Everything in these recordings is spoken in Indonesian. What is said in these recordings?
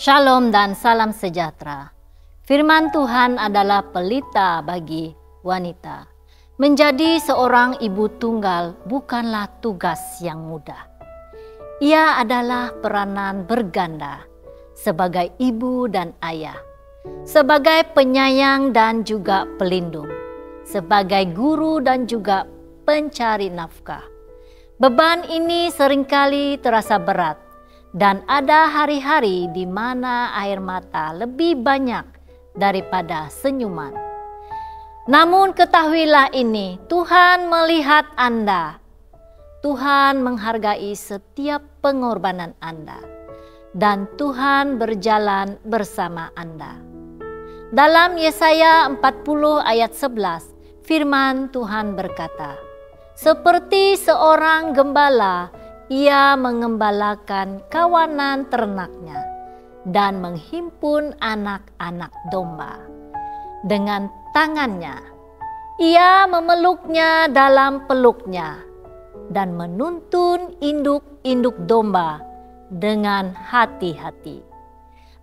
Shalom dan salam sejahtera. Firman Tuhan adalah pelita bagi wanita. Menjadi seorang ibu tunggal bukanlah tugas yang mudah. Ia adalah peranan berganda sebagai ibu dan ayah, sebagai penyayang dan juga pelindung, sebagai guru dan juga pencari nafkah. Beban ini seringkali terasa berat, dan ada hari-hari di mana air mata lebih banyak daripada senyuman. Namun ketahuilah ini, Tuhan melihat Anda. Tuhan menghargai setiap pengorbanan Anda, dan Tuhan berjalan bersama Anda. Dalam Yesaya 40 ayat 11, firman Tuhan berkata, "Seperti seorang gembala, ia mengembalakan kawanan ternaknya dan menghimpun anak-anak domba. Dengan tangannya, ia memeluknya dalam peluknya dan menuntun induk-induk domba dengan hati-hati."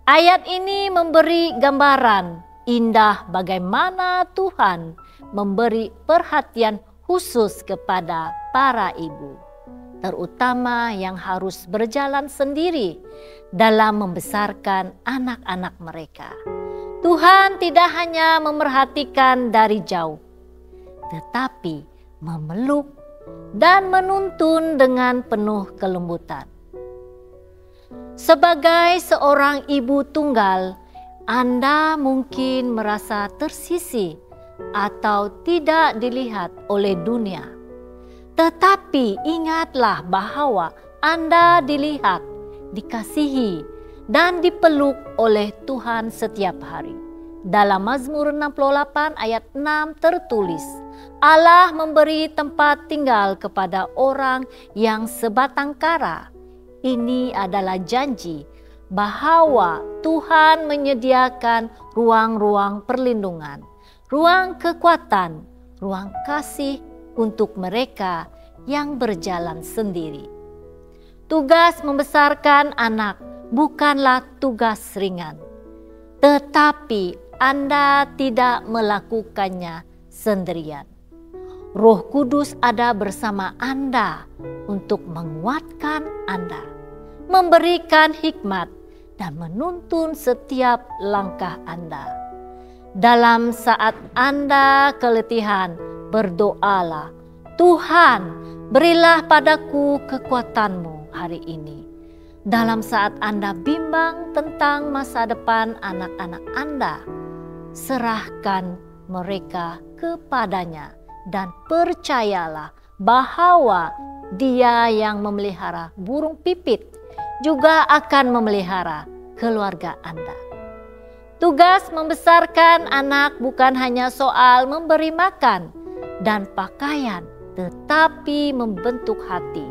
Ayat ini memberi gambaran indah bagaimana Tuhan memberi perhatian khusus kepada para ibu, terutama yang harus berjalan sendiri dalam membesarkan anak-anak mereka. Tuhan tidak hanya memerhatikan dari jauh, tetapi memeluk dan menuntun dengan penuh kelembutan. Sebagai seorang ibu tunggal, Anda mungkin merasa tersisih atau tidak dilihat oleh dunia. Tetapi ingatlah bahwa Anda dilihat, dikasihi, dan dipeluk oleh Tuhan setiap hari. Dalam Mazmur 68 ayat 6 tertulis, Allah memberi tempat tinggal kepada orang yang sebatang kara. Ini adalah janji bahwa Tuhan menyediakan ruang-ruang perlindungan, ruang kekuatan, ruang kasih untuk mereka yang berjalan sendiri. Tugas membesarkan anak bukanlah tugas ringan, tetapi Anda tidak melakukannya sendirian. Roh Kudus ada bersama Anda untuk menguatkan Anda, memberikan hikmat, dan menuntun setiap langkah Anda. Dalam saat Anda keletihan, berdoalah, "Tuhan, berilah padaku kekuatan-Mu hari ini." Dalam saat Anda bimbang tentang masa depan anak-anak Anda, serahkan mereka kepadanya dan percayalah bahwa Dia yang memelihara burung pipit juga akan memelihara keluarga Anda. Tugas membesarkan anak bukan hanya soal memberi makan dan pakaian, tetapi membentuk hati,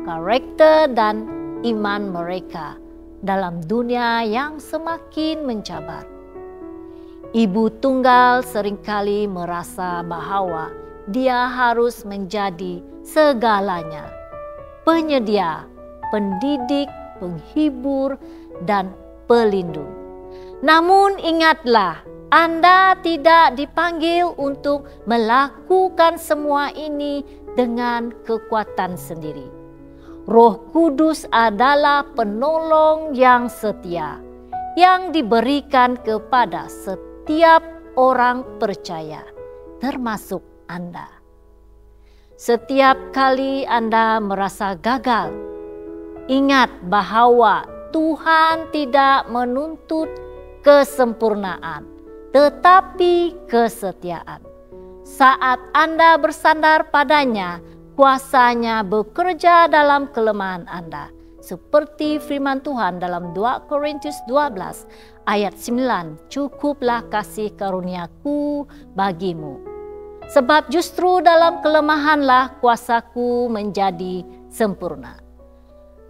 karakter, dan iman mereka dalam dunia yang semakin mencabar. Ibu tunggal seringkali merasa bahwa dia harus menjadi segalanya, penyedia, pendidik, penghibur, dan pelindung. Namun ingatlah, Anda tidak dipanggil untuk melakukan semua ini dengan kekuatan sendiri. Roh Kudus adalah penolong yang setia, yang diberikan kepada setiap orang percaya, termasuk Anda. Setiap kali Anda merasa gagal, ingat bahwa Tuhan tidak menuntut kesempurnaan, tetapi kesetiaan. Saat Anda bersandar padanya, kuasa-Nya bekerja dalam kelemahan Anda. Seperti firman Tuhan dalam 2 Korintus 12 ayat 9, "Cukuplah kasih karuniaku bagimu, sebab justru dalam kelemahanlah kuasaku menjadi sempurna."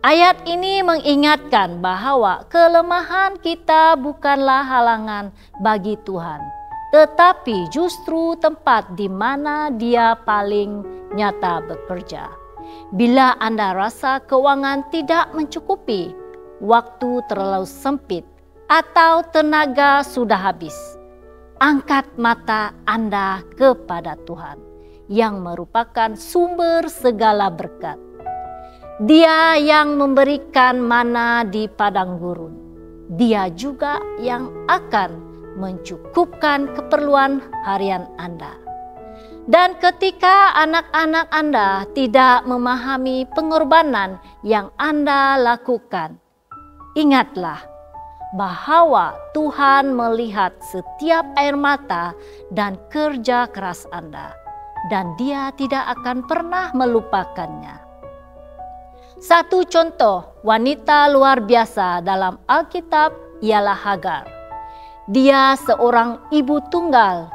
Ayat ini mengingatkan bahwa kelemahan kita bukanlah halangan bagi Tuhan, tetapi justru tempat di mana Dia paling nyata bekerja. Bila Anda rasa keuangan tidak mencukupi, waktu terlalu sempit, atau tenaga sudah habis, angkat mata Anda kepada Tuhan yang merupakan sumber segala berkat. Dia yang memberikan mana di padang gurun. Dia juga yang akan mencukupkan keperluan harian Anda. Dan ketika anak-anak Anda tidak memahami pengorbanan yang Anda lakukan, ingatlah bahwa Tuhan melihat setiap air mata dan kerja keras Anda, dan Dia tidak akan pernah melupakannya. Satu contoh wanita luar biasa dalam Alkitab ialah Hagar. Dia seorang ibu tunggal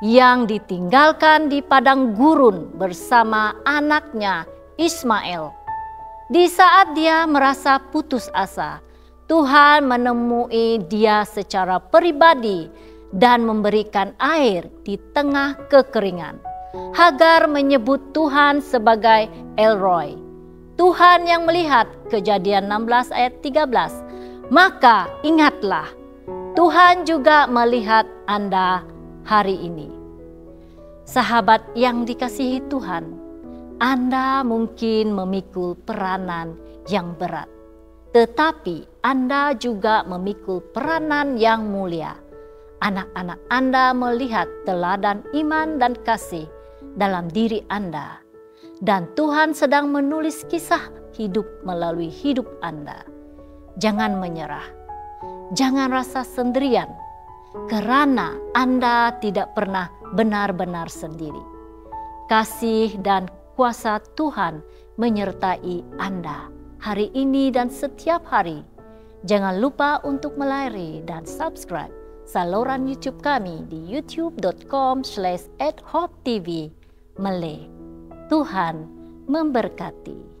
yang ditinggalkan di padang gurun bersama anaknya Ismail. Di saat dia merasa putus asa, Tuhan menemui dia secara pribadi dan memberikan air di tengah kekeringan. Hagar menyebut Tuhan sebagai El Roi, Tuhan yang melihat. Kejadian 16 ayat 13. Maka ingatlah, Tuhan juga melihat Anda hari ini. Sahabat yang dikasihi Tuhan, Anda mungkin memikul peranan yang berat, tetapi Anda juga memikul peranan yang mulia. Anak-anak Anda melihat teladan iman dan kasih dalam diri Anda, dan Tuhan sedang menulis kisah hidup melalui hidup Anda. Jangan menyerah, jangan rasa sendirian, karena Anda tidak pernah benar-benar sendiri. Kasih dan kuasa Tuhan menyertai Anda hari ini dan setiap hari. Jangan lupa untuk like dan subscribe saluran YouTube kami di youtube.com/@hopetv Malay. Tuhan memberkati.